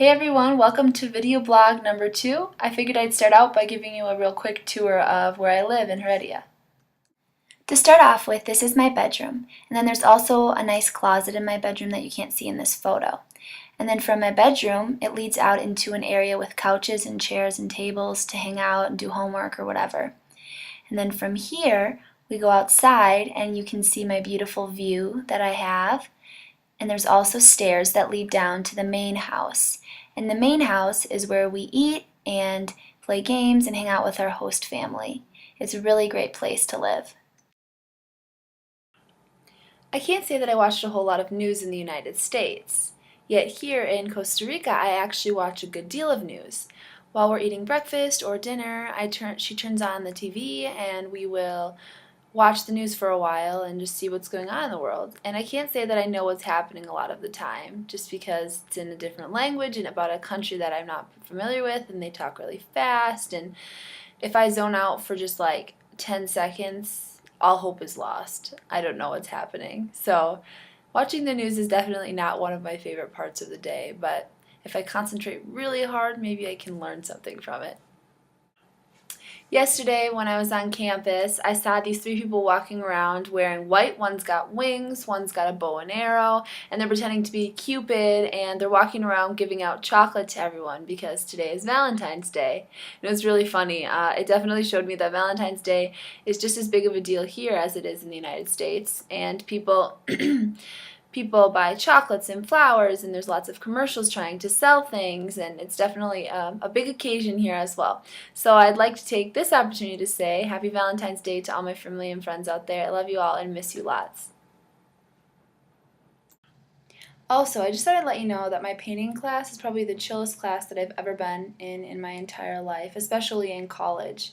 Hey everyone, welcome to video blog number 2. I figured I'd start out by giving you a real quick tour of where I live in Heredia. To start off with, this is my bedroom, and then there's also a nice closet in my bedroom that you can't see in this photo. And then from my bedroom, it leads out into an area with couches and chairs and tables to hang out and do homework or whatever. And then from here, we go outside and you can see my beautiful view that I have. And there's also stairs that lead down to the main house. And the main house is where we eat and play games and hang out with our host family. It's a really great place to live. I can't say that I watched a whole lot of news in the United States, yet here in Costa Rica I actually watch a good deal of news. While we're eating breakfast or dinner, she turns on the TV and we will watch the news for a while and just see what's going on in the world. And I can't say that I know what's happening a lot of the time, just because it's in a different language and about a country that I'm not familiar with, and they talk really fast, and if I zone out for just like 10 seconds, all hope is lost. I don't know what's happening. So watching the news is definitely not one of my favorite parts of the day, but if I concentrate really hard, maybe I can learn something from it. Yesterday when I was on campus, I saw these 3 people walking around wearing white. One's got wings, one's got a bow and arrow, and they're pretending to be Cupid, and they're walking around giving out chocolate to everyone because today is Valentine's Day. And it was really funny. It definitely showed me that Valentine's Day is just as big of a deal here as it is in the United States, and people buy chocolates and flowers, and there's lots of commercials trying to sell things, and it's definitely a big occasion here as well. So I'd like to take this opportunity to say Happy Valentine's Day to all my family and friends out there. I love you all and miss you lots. Also, I just thought I'd let you know that my painting class is probably the chillest class that I've ever been in my entire life, especially in college.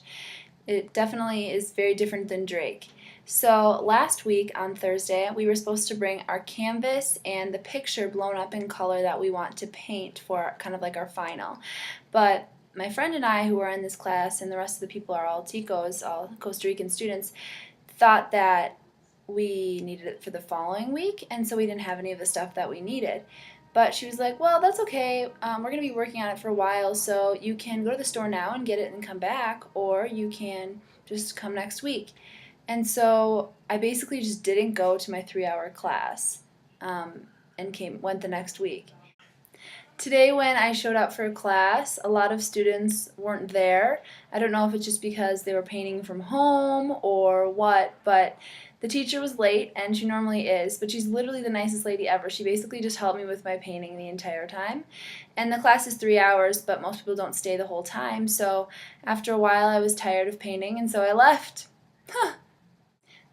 It definitely is very different than Drake. So last week on Thursday, we were supposed to bring our canvas and the picture blown up in color that we want to paint for kind of like our final. But my friend and I, who are in this class, and the rest of the people are all Ticos, all Costa Rican students, thought that we needed it for the following week, and so we didn't have any of the stuff that we needed. But she was like, well, that's okay. We're going to be working on it for a while, so you can go to the store now and get it and come back, or you can just come next week. And so I basically just didn't go to my 3-hour class and went the next week. Today when I showed up for class, a lot of students weren't there. I don't know if it's just because they were painting from home or what, but the teacher was late, and she normally is, but she's literally the nicest lady ever. She basically just helped me with my painting the entire time. And the class is 3 hours, but most people don't stay the whole time, so after a while I was tired of painting, and so I left.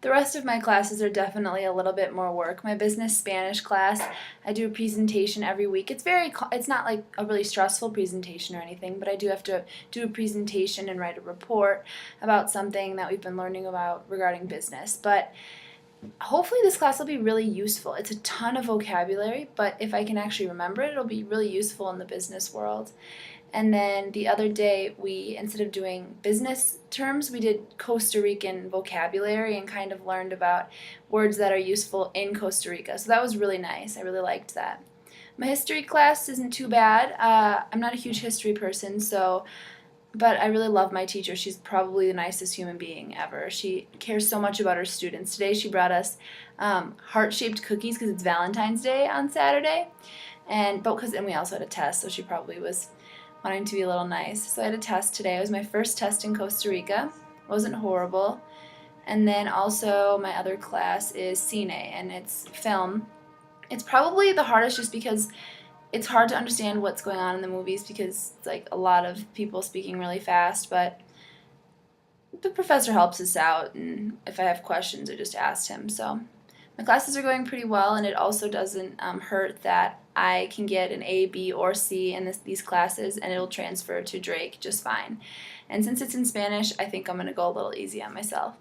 The rest of my classes are definitely a little bit more work. My business Spanish class, I do a presentation every week. It's not like a really stressful presentation or anything, but I do have to do a presentation and write a report about something that we've been learning about regarding business. But hopefully this class will be really useful. It's a ton of vocabulary, but if I can actually remember it, it'll be really useful in the business world. And then the other day, instead of doing business terms, we did Costa Rican vocabulary and kind of learned about words that are useful in Costa Rica. So that was really nice. I really liked that. My history class isn't too bad. I'm not a huge history person, but I really love my teacher. She's probably the nicest human being ever. She cares so much about her students. Today she brought us heart-shaped cookies because it's Valentine's Day on Saturday. And we also had a test, so she probably was wanting to be a little nice. So I had a test today. It was my first test in Costa Rica. It wasn't horrible. And then also my other class is Cine, and it's film. It's probably the hardest just because it's hard to understand what's going on in the movies because it's like a lot of people speaking really fast, but the professor helps us out, and if I have questions I just ask him. So my classes are going pretty well, and it also doesn't hurt that I can get an A, B, or C in these classes, and it'll transfer to Drake just fine. And since it's in Spanish, I think I'm going to go a little easy on myself.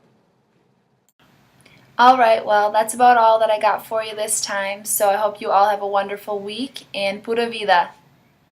Alright, well, that's about all that I got for you this time, so I hope you all have a wonderful week, and pura vida!